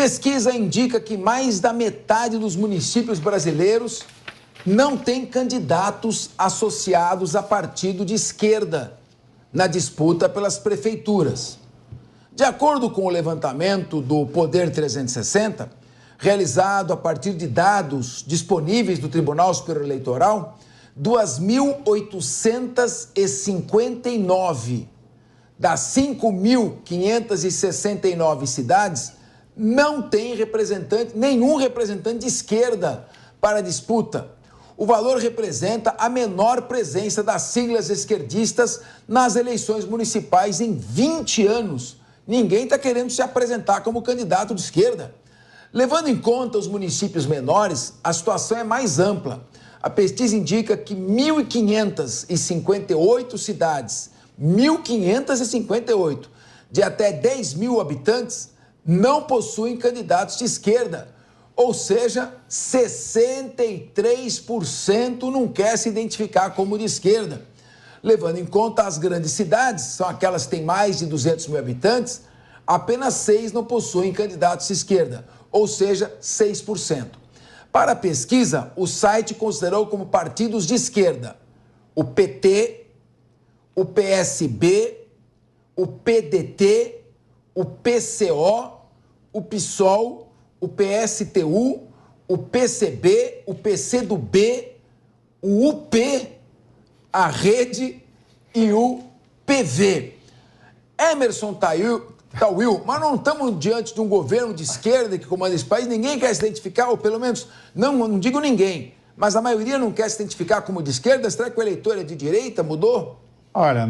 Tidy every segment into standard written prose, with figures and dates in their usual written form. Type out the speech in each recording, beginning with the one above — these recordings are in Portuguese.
Pesquisa indica que mais da metade dos municípios brasileiros não tem candidatos associados a partido de esquerda na disputa pelas prefeituras. De acordo com o levantamento do Poder 360, realizado a partir de dados disponíveis do Tribunal Superior Eleitoral, 2.859 das 5.569 cidades não tem nenhum representante de esquerda para a disputa. O valor representa a menor presença das siglas esquerdistas nas eleições municipais em 20 anos. Ninguém está querendo se apresentar como candidato de esquerda. Levando em conta os municípios menores, a situação é mais ampla. A pesquisa indica que 1.558 cidades, 1.558, de até 10 mil habitantes, não possuem candidatos de esquerda. Ou seja, 63% não quer se identificar como de esquerda. Levando em conta as grandes cidades, são aquelas que têm mais de 200 mil habitantes, apenas 6 não possuem candidatos de esquerda, ou seja, 6%. Para a pesquisa, o site considerou como partidos de esquerda o PT, o PSB, o PDT, o PCO, o PSOL, o PSTU, o PCB, o PCdoB, o UP, a Rede e o PV. Emerson Tawil, mas não estamos diante de um governo de esquerda que comanda esse país, ninguém quer se identificar, ou pelo menos, não digo ninguém, mas a maioria não quer se identificar como de esquerda. Será que o eleitor é de direita? Mudou? Olha,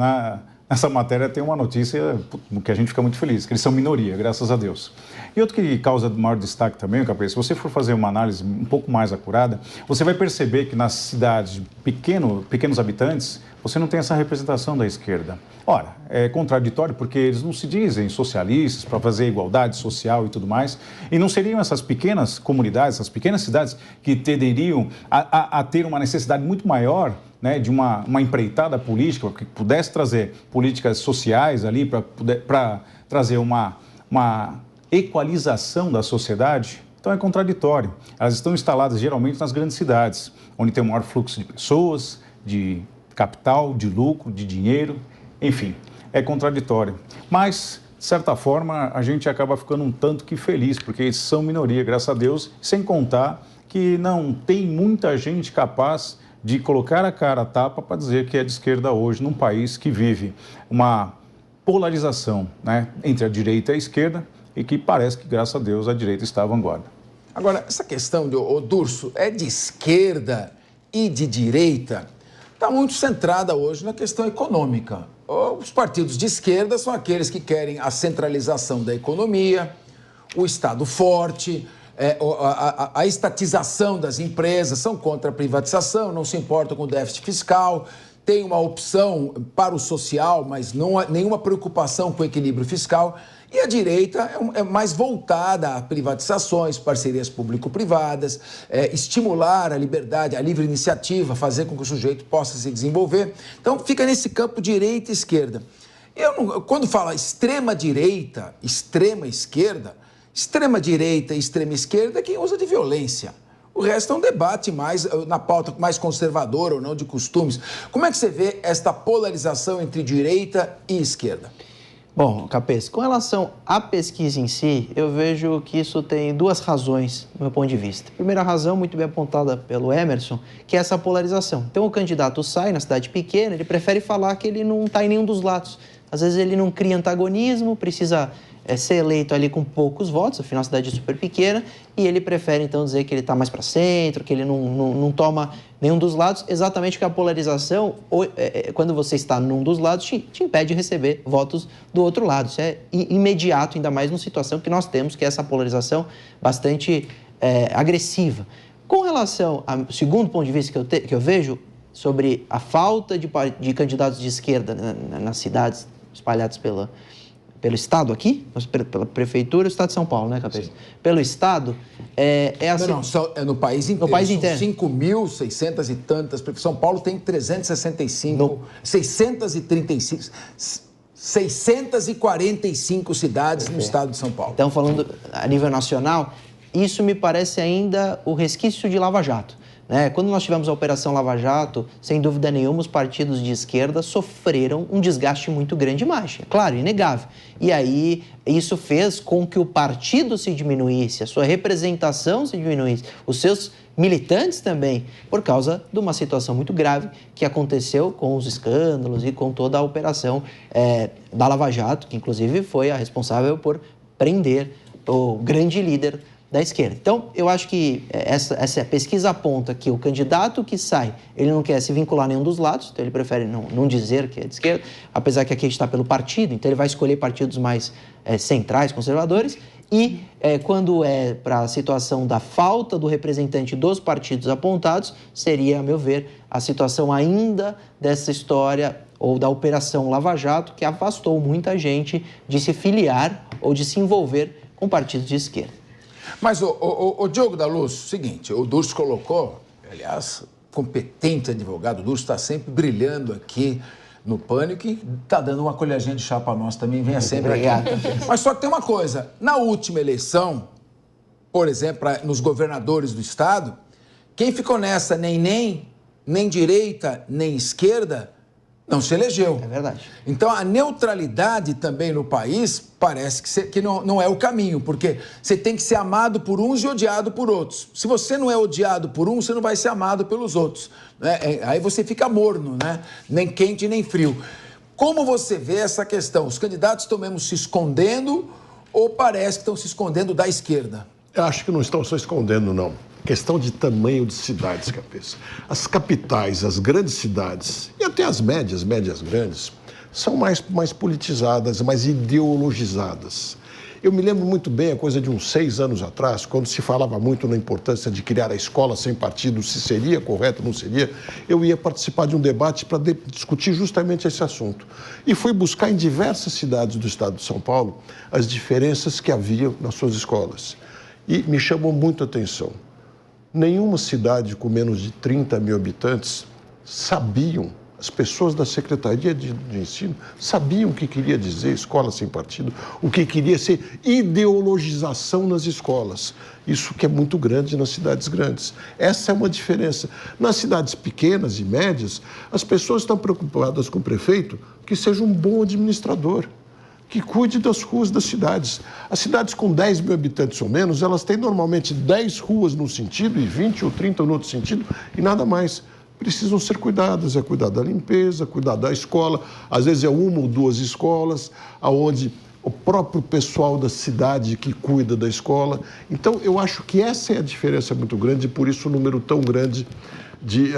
nessa matéria tem uma notícia que a gente fica muito feliz, que eles são minoria, graças a Deus. E outro que causa maior destaque também, Capês, se você for fazer uma análise um pouco mais acurada, você vai perceber que nas cidades de pequenos habitantes, você não tem essa representação da esquerda. Ora, é contraditório porque eles não se dizem socialistas para fazer igualdade social e tudo mais, e não seriam essas pequenas comunidades, essas pequenas cidades que tenderiam a ter uma necessidade muito maior, né, de uma empreitada política, que pudesse trazer políticas sociais ali para trazer uma equalização da sociedade. Então é contraditório. Elas estão instaladas geralmente nas grandes cidades, onde tem o maior fluxo de pessoas, de capital, de lucro, de dinheiro, enfim, é contraditório. Mas, de certa forma, a gente acaba ficando um tanto que feliz, porque eles são minoria, graças a Deus, sem contar que não tem muita gente capaz de colocar a cara a tapa para dizer que é de esquerda hoje, num país que vive uma polarização, né, entre a direita e a esquerda, e que parece que, graças a Deus, a direita está à vanguarda. Agora, essa questão de Durso é de esquerda e de direita, está muito centrada hoje na questão econômica. Os partidos de esquerda são aqueles que querem a centralização da economia, o Estado forte, a estatização das empresas, são contra a privatização, não se importam com o déficit fiscal, tem uma opção para o social, mas não há nenhuma preocupação com o equilíbrio fiscal. E a direita é mais voltada a privatizações, parcerias público-privadas, estimular a liberdade, a livre iniciativa, fazer com que o sujeito possa se desenvolver. Então, fica nesse campo direita e esquerda. Quando fala extrema-direita, extrema-esquerda, extrema-direita e extrema-esquerda é quem usa de violência. O resto é um debate mais na pauta mais conservadora ou não de costumes. Como é que você vê esta polarização entre direita e esquerda? Bom, Capês, com relação à pesquisa em si, eu vejo que isso tem duas razões, do meu ponto de vista. Primeira razão, muito bem apontada pelo Emerson, que é essa polarização. Então, o candidato sai na cidade pequena, ele prefere falar que ele não está em nenhum dos lados. Às vezes, ele não cria antagonismo, precisa ser eleito ali com poucos votos, afinal a cidade é super pequena, e ele prefere então dizer que ele está mais para centro, que ele não toma nenhum dos lados, exatamente porque a polarização, quando você está num dos lados, te impede de receber votos do outro lado. Isso é imediato, ainda mais numa situação que nós temos, que é essa polarização bastante agressiva. Com relação ao segundo ponto de vista que eu vejo sobre a falta de candidatos de esquerda nas cidades espalhadas pelo Estado aqui, pela Prefeitura e o Estado de São Paulo, né, Capês? Pelo Estado, assim... Não, é no país inteiro. No país inteiro. 5.600 e tantas. São Paulo tem 365, 635. 645 cidades no estado de São Paulo. Então, falando a nível nacional, isso me parece ainda o resquício de Lava Jato. Quando nós tivemos a Operação Lava Jato, sem dúvida nenhuma, os partidos de esquerda sofreram um desgaste muito grande de imagem, é claro, inegável. E aí, isso fez com que o partido se diminuísse, a sua representação se diminuísse, os seus militantes também, por causa de uma situação muito grave que aconteceu com os escândalos e com toda a operação da Lava Jato, que inclusive foi a responsável por prender o grande líder da esquerda. Então, eu acho que essa pesquisa aponta que o candidato que sai, ele não quer se vincular a nenhum dos lados, então ele prefere não dizer que é de esquerda, apesar que aqui a gente está pelo partido, então ele vai escolher partidos mais centrais, conservadores, e quando é para a situação da falta do representante dos partidos apontados, seria, a meu ver, a situação ainda dessa história ou da Operação Lava Jato, que afastou muita gente de se filiar ou de se envolver com partidos de esquerda. Mas o Diogo da Luz, seguinte, o Durso colocou, aliás, competente advogado, o Durso está sempre brilhando aqui no Pânico e está dando uma colherzinha de chá para nós também, venha sempre Obrigado. aqui. Mas só que tem uma coisa, na última eleição, por exemplo, nos governadores do estado, quem ficou nessa nem direita, nem esquerda, não se elegeu. É verdade. Então, a neutralidade também no país parece que não é o caminho, porque você tem que ser amado por uns e odiado por outros. Se você não é odiado por um, você não vai ser amado pelos outros. Aí você fica morno, né? Nem quente, nem frio. Como você vê essa questão? Os candidatos estão mesmo se escondendo ou parece que estão se escondendo da esquerda? Eu acho que não estão só escondendo, não. Questão de tamanho de cidades, Cabeça. As capitais, as grandes cidades, e até as médias grandes, são mais politizadas, mais ideologizadas. Eu me lembro muito bem, a coisa de uns 6 anos atrás, quando se falava muito na importância de criar a escola sem partido, se seria correto ou não seria, eu ia participar de um debate para discutir justamente esse assunto. E fui buscar em diversas cidades do estado de São Paulo as diferenças que havia nas suas escolas. E me chamou muito a atenção. Nenhuma cidade com menos de 30 mil habitantes sabiam, as pessoas da Secretaria de Ensino sabiam o que queria dizer escola sem partido, o que queria ser ideologização nas escolas. Isso que é muito grande nas cidades grandes. Essa é uma diferença. Nas cidades pequenas e médias, as pessoas estão preocupadas com o prefeito que seja um bom administrador, que cuide das ruas das cidades. As cidades com 10 mil habitantes ou menos, elas têm normalmente 10 ruas num sentido e 20 ou 30 no outro sentido e nada mais. Precisam ser cuidadas, cuidar da limpeza, cuidar da escola. Às vezes é 1 ou 2 escolas, onde o próprio pessoal da cidade que cuida da escola. Então, eu acho que essa é a diferença muito grande e por isso o número tão grande de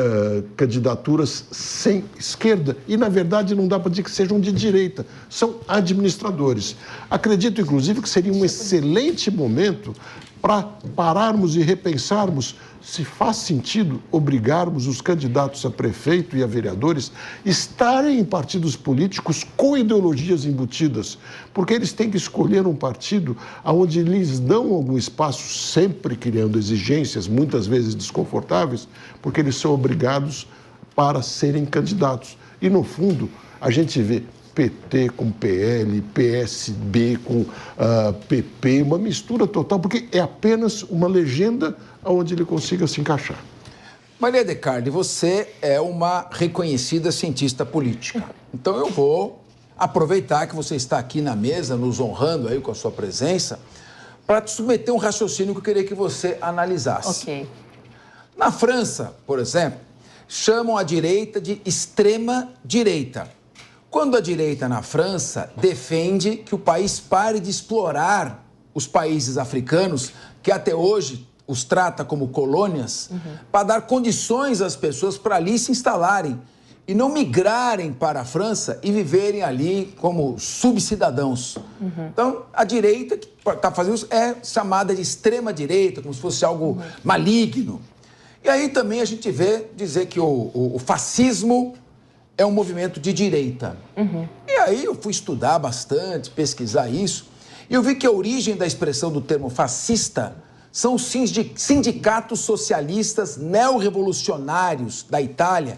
candidaturas sem esquerda. E, na verdade, não dá para dizer que sejam de direita, são administradores. Acredito, inclusive, que seria um excelente momento para pararmos e repensarmos se faz sentido obrigarmos os candidatos a prefeito e a vereadores estarem em partidos políticos com ideologias embutidas, porque eles têm que escolher um partido onde lhes dão algum espaço, sempre criando exigências, muitas vezes desconfortáveis, porque eles são obrigados para serem candidatos. E, no fundo, a gente vê PT com PL, PSB com PP, uma mistura total, porque é apenas uma legenda onde ele consiga se encaixar. Maria de Carli, você é uma reconhecida cientista política. Então eu vou aproveitar que você está aqui na mesa, nos honrando aí com a sua presença, para te submeter um raciocínio que eu queria que você analisasse. Ok. Na França, por exemplo, chamam a direita de extrema-direita. Quando a direita na França defende que o país pare de explorar os países africanos, que até hoje os trata como colônias, para dar condições às pessoas para ali se instalarem e não migrarem para a França e viverem ali como subcidadãos. Então, a direita que está fazendo isso é chamada de extrema-direita, como se fosse algo maligno. E aí também a gente vê dizer que o fascismo é um movimento de direita. E aí eu fui estudar bastante, pesquisar isso, e eu vi que a origem da expressão do termo fascista são os sindicatos socialistas neorrevolucionários da Itália,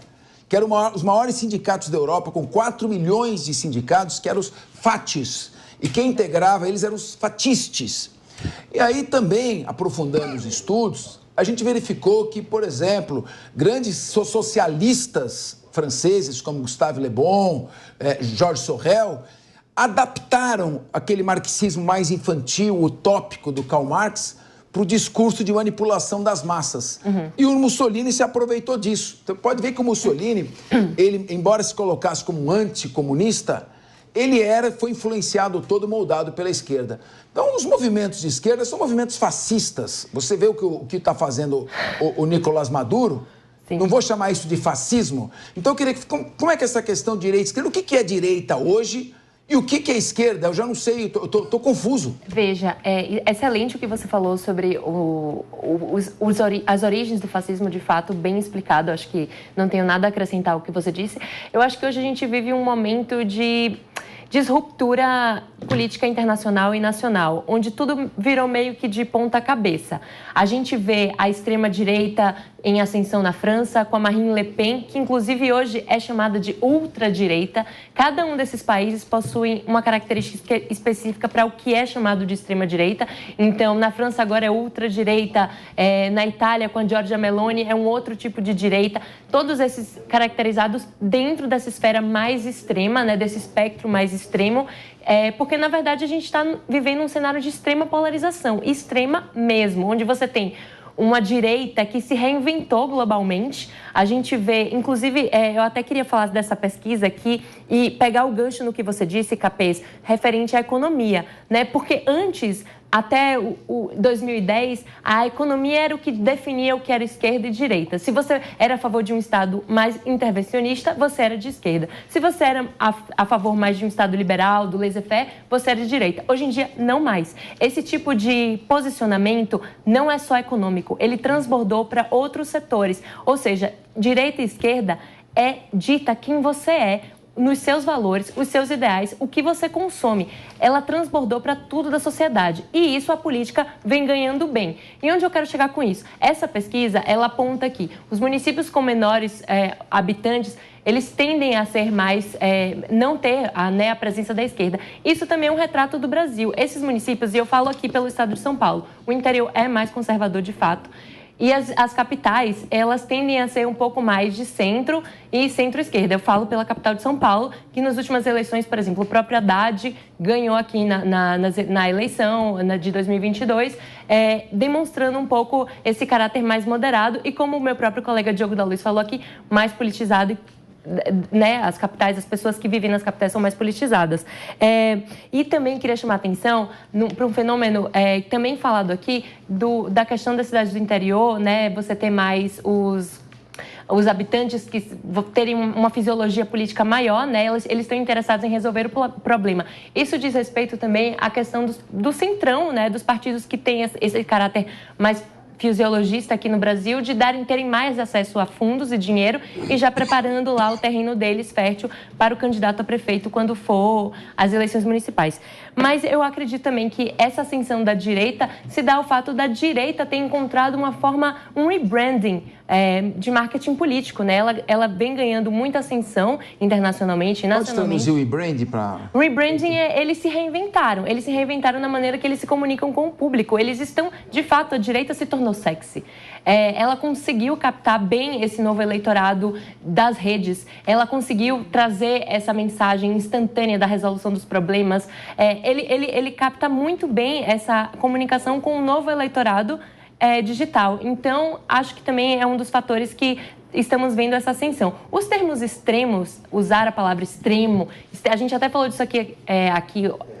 que eram os maiores sindicatos da Europa, com 4 milhões de sindicatos, que eram os fatis. E quem integrava eles eram os fatistes. E aí também, aprofundando os estudos, a gente verificou que, por exemplo, grandes socialistas franceses, como Gustave Le Bon, Georges Sorel, adaptaram aquele marxismo mais infantil, utópico do Karl Marx, para o discurso de manipulação das massas. E o Mussolini se aproveitou disso. Então, pode ver que o Mussolini, ele, embora se colocasse como um anticomunista, ele foi influenciado todo, moldado pela esquerda. Então, os movimentos de esquerda são movimentos fascistas. Você vê o que está fazendo o Nicolás Maduro? Sim. Não vou chamar isso de fascismo. Então, eu queria que... Como é que essa questão de direita e esquerda... O que é direita hoje e o que é esquerda? Eu já não sei, estou confuso. Veja, é excelente o que você falou sobre as origens do fascismo, de fato, bem explicado. Acho que não tenho nada a acrescentar ao que você disse. Eu acho que hoje a gente vive um momento de disruptura política internacional e nacional, onde tudo virou meio que de ponta cabeça. A gente vê a extrema-direita em ascensão na França, com a Marine Le Pen, que inclusive hoje é chamada de ultradireita. Cada um desses países possui uma característica específica para o que é chamado de extrema-direita. Então, na França agora é ultradireita, na Itália com a Giorgia Meloni é um outro tipo de direita. Todos esses caracterizados dentro dessa esfera mais extrema, né, desse espectro mais extremo, porque, na verdade, a gente está vivendo um cenário de extrema polarização, extrema mesmo, onde você tem uma direita que se reinventou globalmente. A gente vê, inclusive, eu até queria falar dessa pesquisa aqui e pegar o gancho no que você disse, Capês, referente à economia, né? Porque antes, até o 2010, a economia era o que definia o que era esquerda e direita. Se você era a favor de um Estado mais intervencionista, você era de esquerda. Se você era a favor mais de um Estado liberal, do laissez-faire, você era de direita. Hoje em dia, não mais. Esse tipo de posicionamento não é só econômico, ele transbordou para outros setores. Ou seja, direita e esquerda é dita quem você é, nos seus valores, os seus ideais, o que você consome. Ela transbordou para tudo da sociedade. E isso a política vem ganhando bem. E onde eu quero chegar com isso? Essa pesquisa, ela aponta aqui. Os municípios com menores habitantes, eles tendem a ser mais, não ter a presença da esquerda. Isso também é um retrato do Brasil. Esses municípios, e eu falo aqui pelo estado de São Paulo, o interior é mais conservador de fato. E as capitais, elas tendem a ser um pouco mais de centro e centro-esquerda. Eu falo pela capital de São Paulo, que nas últimas eleições, por exemplo, o próprio Haddad ganhou aqui na eleição de 2022, demonstrando um pouco esse caráter mais moderado e, como o meu próprio colega Diogo da Luz falou aqui, mais politizado, né, as capitais, as pessoas que vivem nas capitais são mais politizadas. E também queria chamar a atenção para um fenômeno também falado aqui, da questão das cidades do interior, né, você ter mais os habitantes que terem uma fisiologia política maior, né, eles estão interessados em resolver o problema. Isso diz respeito também à questão do centrão, né, dos partidos que têm esse caráter mais fisiologista aqui no Brasil, de terem mais acesso a fundos e dinheiro e já preparando lá o terreno deles fértil para o candidato a prefeito quando for as eleições municipais. Mas eu acredito também que essa ascensão da direita se dá ao fato da direita ter encontrado um rebranding de marketing político, né? Ela vem ganhando muita ascensão internacionalmente e nacionalmente. Pode traduzir o rebranding para... Rebranding eles se reinventaram na maneira que eles se comunicam com o público. Eles estão, de fato, a direita se tornou sexy. Ela conseguiu captar bem esse novo eleitorado das redes, ela conseguiu trazer essa mensagem instantânea da resolução dos problemas. Ele capta muito bem essa comunicação com o novo eleitorado digital. Então, acho que também é um dos fatores que estamos vendo essa ascensão. Os termos extremos, usar a palavra extremo, a gente até falou disso aqui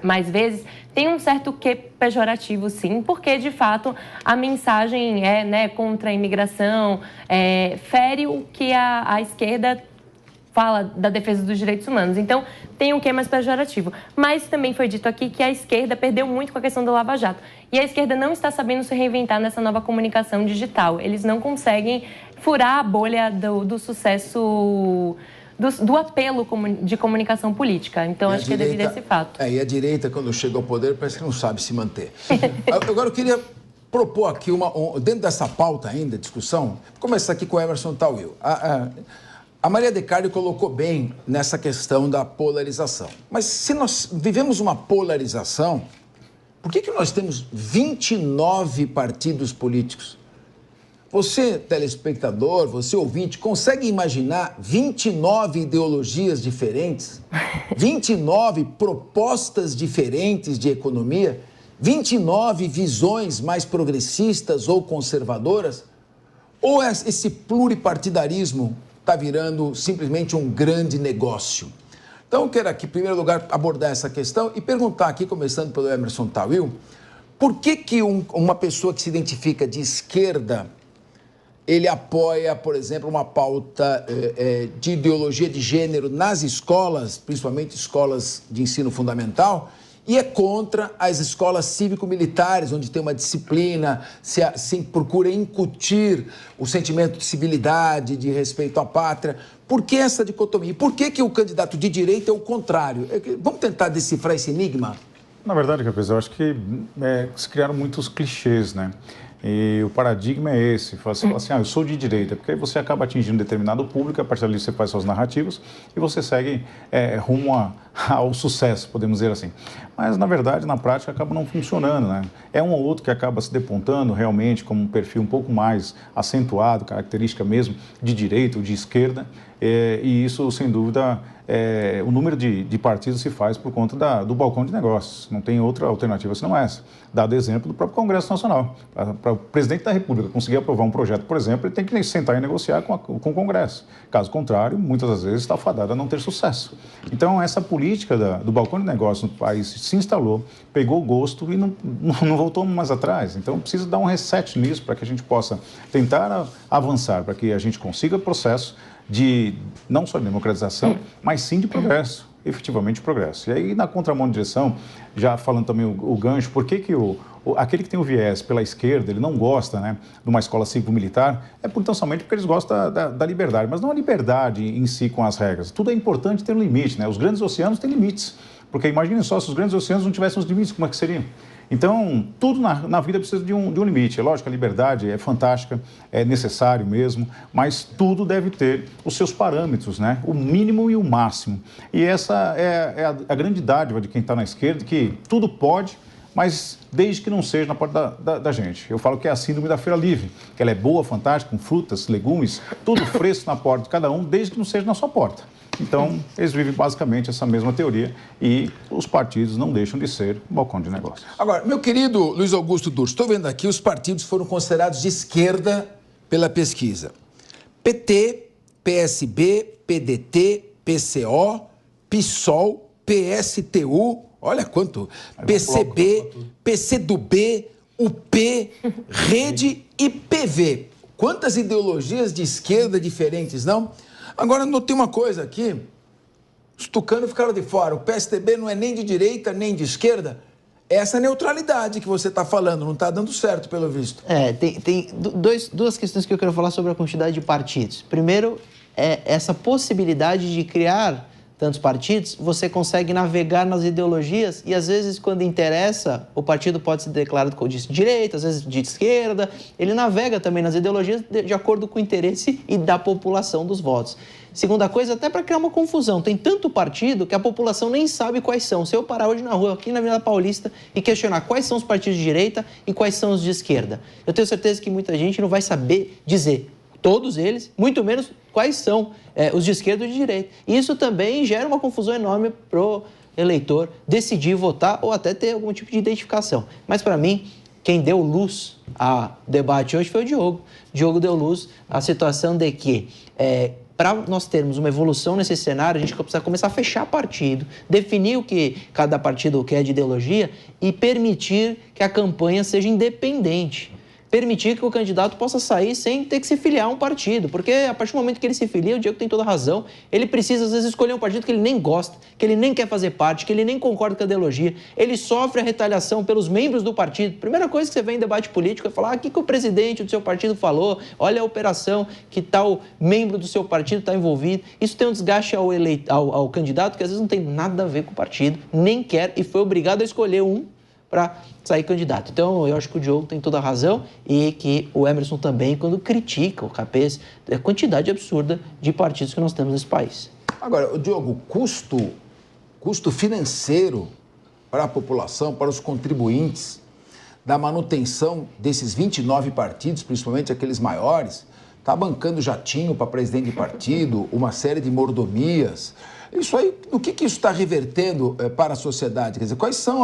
mais vezes, tem um certo quê pejorativo, sim, porque, de fato, a mensagem contra a imigração, fere o que a esquerda fala da defesa dos direitos humanos. Então, tem um quê mais pejorativo. Mas também foi dito aqui que a esquerda perdeu muito com a questão do Lava Jato. E a esquerda não está sabendo se reinventar nessa nova comunicação digital. Eles não conseguem furar a bolha do sucesso, do apelo de comunicação política. Então, acho que é devido a esse fato. E a direita, quando chega ao poder, parece que não sabe se manter. Agora, eu queria propor aqui, dentro dessa pauta ainda, discussão, vou começar aqui com o Emerson Tawil. A Maria de Carli colocou bem nessa questão da polarização. Mas se nós vivemos uma polarização, por que nós temos 29 partidos políticos? Você, telespectador, você ouvinte, consegue imaginar 29 ideologias diferentes? 29 propostas diferentes de economia? 29 visões mais progressistas ou conservadoras? Ou esse pluripartidarismo está virando simplesmente um grande negócio? Então, eu quero aqui, em primeiro lugar, abordar essa questão e perguntar aqui, começando pelo Emerson Tawil, por que uma pessoa que se identifica de esquerda, ele apoia, por exemplo, uma pauta de ideologia de gênero nas escolas, principalmente escolas de ensino fundamental, e é contra as escolas cívico-militares, onde tem uma disciplina, se procura incutir o sentimento de civilidade, de respeito à pátria. Por que essa dicotomia? Por que o candidato de direita é o contrário? Vamos tentar decifrar esse enigma? Na verdade, Capês, eu acho que se criaram muitos clichês, né? E o paradigma é esse, você fala assim, eu sou de direita, porque aí você acaba atingindo um determinado público, a partir dali você faz suas narrativas e você segue rumo ao sucesso, podemos dizer assim. Mas, na verdade, na prática, acaba não funcionando, né? É um ou outro que acaba se depontando realmente como um perfil um pouco mais acentuado, característica mesmo de direita ou de esquerda, e isso, sem dúvida, o número de partidos se faz por conta do balcão de negócios. Não tem outra alternativa senão essa. Dado exemplo do próprio Congresso Nacional. Para o presidente da República conseguir aprovar um projeto, por exemplo, ele tem que sentar e negociar com o Congresso. Caso contrário, muitas das vezes está fadado a não ter sucesso. Então, essa política do balcão de negócios no país se instalou, pegou gosto e não voltou mais atrás. Então, precisa dar um reset nisso para que a gente possa tentar avançar, para que a gente consiga processo de não só de democratização, mas sim de progresso, efetivamente progresso. E aí, na contramão de direção, já falando também o gancho, por que aquele que tem o viés pela esquerda, ele não gosta, né, de uma escola cívico-militar, tão somente porque eles gostam da liberdade, mas não a liberdade em si com as regras. Tudo é importante ter um limite, né? Os grandes oceanos têm limites, porque imaginem só, se os grandes oceanos não tivessem os limites, como é que seriam? Então, tudo na vida precisa de um limite. É lógico, a liberdade é fantástica, é necessário mesmo, mas tudo deve ter os seus parâmetros, né? O mínimo e o máximo. E essa é a grande dádiva de quem está na esquerda, que tudo pode, mas desde que não seja na porta da gente. Eu falo que é a síndrome da feira livre, que ela é boa, fantástica, com frutas, legumes, tudo fresco na porta de cada um, desde que não seja na sua porta. Então, eles vivem basicamente essa mesma teoria e os partidos não deixam de ser balcão de negócios. Agora, meu querido Luiz Augusto Durso, estou vendo aqui, os partidos foram considerados de esquerda pela pesquisa. PT, PSB, PDT, PCO, PSOL, PSTU, olha quanto, PCB, PCdoB, UP, Rede e PV. Quantas ideologias de esquerda diferentes, não? Agora, notei uma coisa aqui, os tucanos ficaram de fora, o PSDB não é nem de direita, nem de esquerda. Essa neutralidade que você está falando não está dando certo, pelo visto. Tem duas questões que eu quero falar sobre a quantidade de partidos. Primeiro, essa possibilidade de criar tantos partidos, você consegue navegar nas ideologias e, às vezes, quando interessa, o partido pode ser declarado de direita, às vezes de esquerda. Ele navega também nas ideologias de acordo com o interesse e da população dos votos. Segunda coisa, até para criar uma confusão. Tem tanto partido que a população nem sabe quais são. Se eu parar hoje na rua, aqui na Avenida Paulista, e questionar quais são os partidos de direita e quais são os de esquerda, eu tenho certeza que muita gente não vai saber dizer todos eles, muito menos quais são os de esquerda e de direita. E isso também gera uma confusão enorme para o eleitor decidir votar ou até ter algum tipo de identificação. Mas, para mim, quem deu luz ao debate hoje foi o Diogo. Diogo deu luz à situação de que, para nós termos uma evolução nesse cenário, a gente precisa começar a fechar partido, definir o que cada partido quer de ideologia e permitir que a campanha seja independente. Permitir que o candidato possa sair sem ter que se filiar a um partido, porque a partir do momento que ele se filia, o Diego tem toda a razão, ele precisa às vezes escolher um partido que ele nem gosta, que ele nem quer fazer parte, que ele nem concorda com a ideologia, ele sofre a retaliação pelos membros do partido. Primeira coisa que você vê em debate político é falar, o que o presidente do seu partido falou, olha a operação que tal membro do seu partido está envolvido. Isso tem um desgaste ao candidato que às vezes não tem nada a ver com o partido, nem quer e foi obrigado a escolher um para sair candidato. Então, eu acho que o Diogo tem toda a razão e que o Emerson também, quando critica o Capês, a quantidade absurda de partidos que nós temos nesse país. Agora, Diogo, custo financeiro para a população, para os contribuintes, da manutenção desses 29 partidos, principalmente aqueles maiores, está bancando jatinho para presidente de partido, uma série de mordomias. Isso aí, o que isso está revertendo para a sociedade? Quer dizer, quais são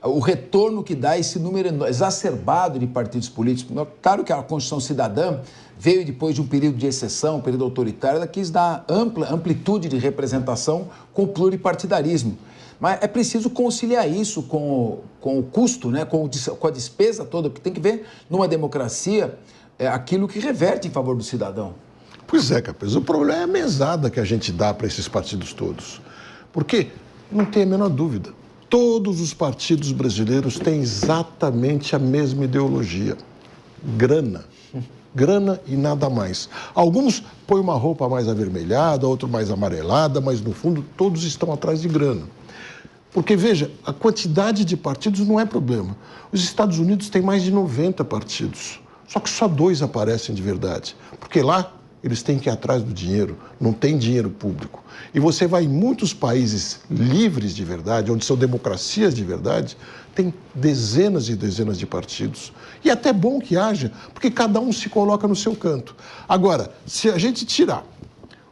o retorno que dá esse número exacerbado de partidos políticos? Claro que a Constituição Cidadã veio depois de um período de exceção, um período autoritário, ela quis dar ampla amplitude de representação com o pluripartidarismo. Mas é preciso conciliar isso com o custo, né? com a despesa toda, porque tem que ver numa democracia aquilo que reverte em favor do cidadão. Pois é, Capês, o problema é a mesada que a gente dá para esses partidos todos. Porque, não tem a menor dúvida, todos os partidos brasileiros têm exatamente a mesma ideologia. Grana. Grana e nada mais. Alguns põem uma roupa mais avermelhada, outro mais amarelada, mas no fundo todos estão atrás de grana. Porque, veja, a quantidade de partidos não é problema. Os Estados Unidos têm mais de 90 partidos, só que só 2 aparecem de verdade. Porque lá eles têm que ir atrás do dinheiro, não tem dinheiro público. E você vai em muitos países livres de verdade, onde são democracias de verdade, tem dezenas e dezenas de partidos. E é até bom que haja, porque cada um se coloca no seu canto. Agora, se a gente tirar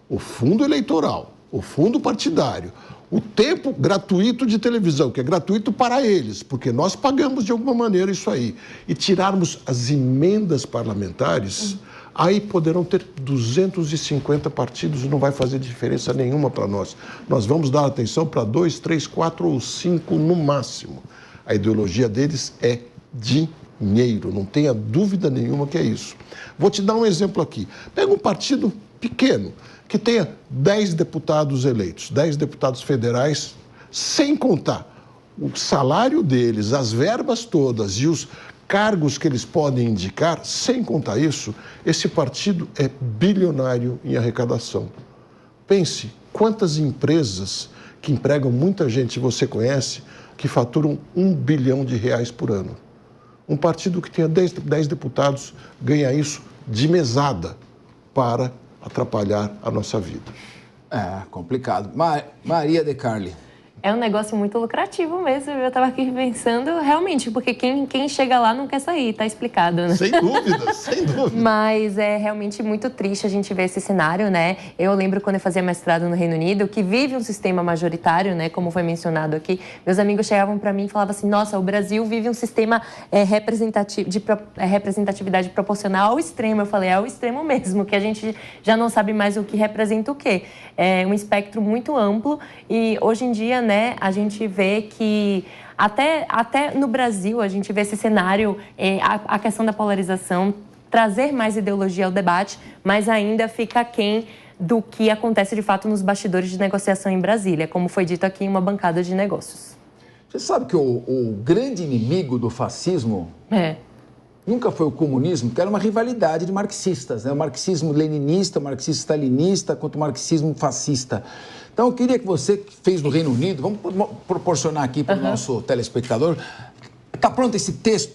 o fundo eleitoral, o fundo partidário, o tempo gratuito de televisão, que é gratuito para eles, porque nós pagamos de alguma maneira isso aí, e tirarmos as emendas parlamentares, aí poderão ter 250 partidos e não vai fazer diferença nenhuma para nós. Nós vamos dar atenção para 2, 3, 4 ou 5 no máximo. A ideologia deles é dinheiro, não tenha dúvida nenhuma que é isso. Vou te dar um exemplo aqui. Pega um partido pequeno, que tenha 10 deputados eleitos, 10 deputados federais, sem contar o salário deles, as verbas todas e os cargos que eles podem indicar, sem contar isso, esse partido é bilionário em arrecadação. Pense, quantas empresas que empregam muita gente, você conhece, que faturam R$1 bilhão por ano. Um partido que tenha 10 deputados ganha isso de mesada para atrapalhar a nossa vida. É, complicado. Maria De Carli. É um negócio muito lucrativo mesmo, eu estava aqui pensando, realmente, porque quem chega lá não quer sair, tá explicado, né? Sem dúvida, sem dúvida. Mas é realmente muito triste a gente ver esse cenário, né? Eu lembro quando eu fazia mestrado no Reino Unido, que vive um sistema majoritário, né? Como foi mencionado aqui, meus amigos chegavam para mim e falavam assim, nossa, o Brasil vive um sistema de representatividade proporcional ao extremo. Eu falei, é ao extremo mesmo, que a gente já não sabe mais o que representa o quê. É um espectro muito amplo e hoje em dia, né, a gente vê que até no Brasil a gente vê esse cenário, a questão da polarização, trazer mais ideologia ao debate, mas ainda fica aquém do que acontece de fato nos bastidores de negociação em Brasília, como foi dito aqui em uma bancada de negócios. Você sabe que o grande inimigo do fascismo nunca foi o comunismo, que era uma rivalidade de marxistas, né? O marxismo leninista, o marxismo stalinista contra o marxismo fascista. Então, eu queria que você, que fez no Reino Unido, vamos proporcionar aqui para o nosso telespectador. Está pronto esse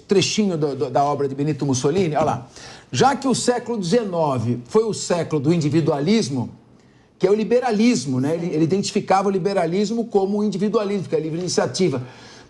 trechinho da obra de Benito Mussolini? Olha lá. Já que o século XIX foi o século do individualismo, que é o liberalismo, né? Ele identificava o liberalismo como o individualismo, que é a livre iniciativa.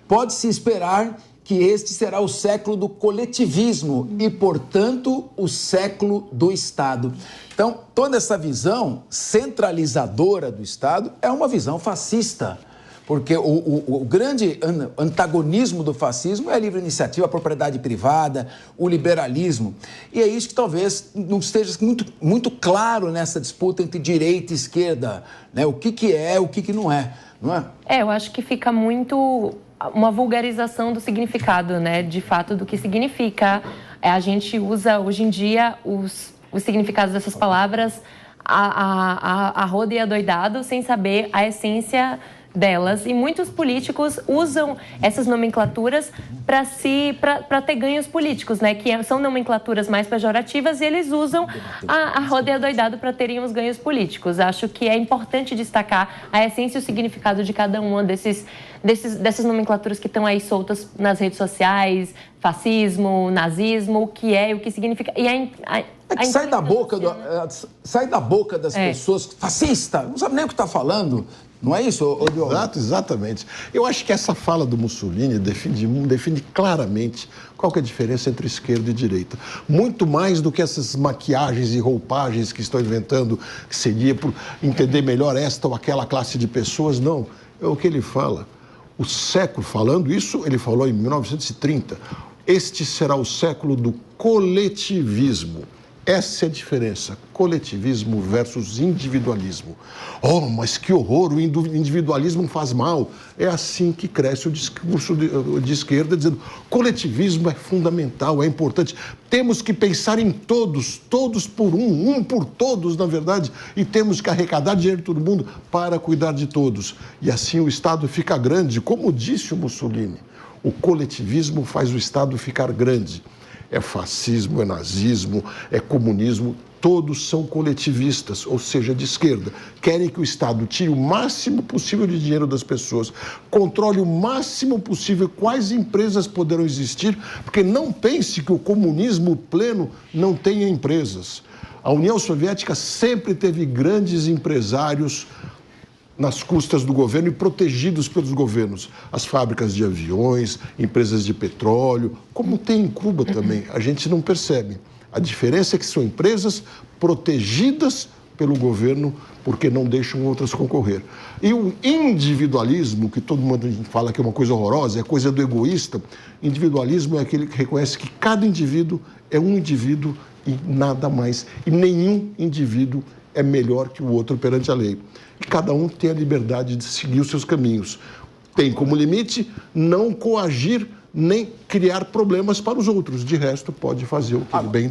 Pode-se esperar que este será o século do coletivismo e, portanto, o século do Estado. Então, toda essa visão centralizadora do Estado é uma visão fascista, porque o grande antagonismo do fascismo é a livre iniciativa, a propriedade privada, o liberalismo. E é isso que talvez não esteja muito claro nessa disputa entre direita e esquerda, né? O que é, o que não é, não é? Eu acho que fica muito uma vulgarização do significado, né? De fato, do que significa. A gente usa, hoje em dia, os significados dessas palavras a roda e adoidado, sem saber a essência delas e muitos políticos usam essas nomenclaturas para ter ganhos políticos, né? Que são nomenclaturas mais pejorativas e eles usam a roda e a doidado para terem os ganhos políticos. Acho que é importante destacar a essência e o significado de cada uma dessas nomenclaturas que estão aí soltas nas redes sociais, fascismo, nazismo, o que é, o que significa. E sai da boca das pessoas, fascista, não sabe nem o que está falando. Não é isso, Diogo? Exatamente. Eu acho que essa fala do Mussolini define claramente qual que é a diferença entre esquerda e direita. Muito mais do que essas maquiagens e roupagens que estão inventando, que seria por entender melhor esta ou aquela classe de pessoas. Não, é o que ele fala. O século, falando isso, ele falou em 1930, este será o século do coletivismo. Essa é a diferença, coletivismo versus individualismo. Oh, mas que horror, o individualismo faz mal. É assim que cresce o discurso de esquerda, dizendo coletivismo é fundamental, é importante. Temos que pensar em todos, todos por um por todos, na verdade, e temos que arrecadar dinheiro de todo mundo para cuidar de todos. E assim o Estado fica grande, como disse o Mussolini. O coletivismo faz o Estado ficar grande. É fascismo, é nazismo, é comunismo, todos são coletivistas, ou seja, de esquerda. Querem que o Estado tire o máximo possível de dinheiro das pessoas, controle o máximo possível quais empresas poderão existir, porque não pense que o comunismo pleno não tenha empresas. A União Soviética sempre teve grandes empresários nas custas do governo e protegidos pelos governos. As fábricas de aviões, empresas de petróleo, como tem em Cuba também, a gente não percebe. A diferença é que são empresas protegidas pelo governo porque não deixam outras concorrer. E o individualismo, que todo mundo fala que é uma coisa horrorosa, é coisa do egoísta, individualismo é aquele que reconhece que cada indivíduo é um indivíduo e nada mais. E nenhum indivíduo é melhor que o outro perante a lei. E cada um tem a liberdade de seguir os seus caminhos. Tem como limite não coagir nem criar problemas para os outros. De resto, pode fazer o que bem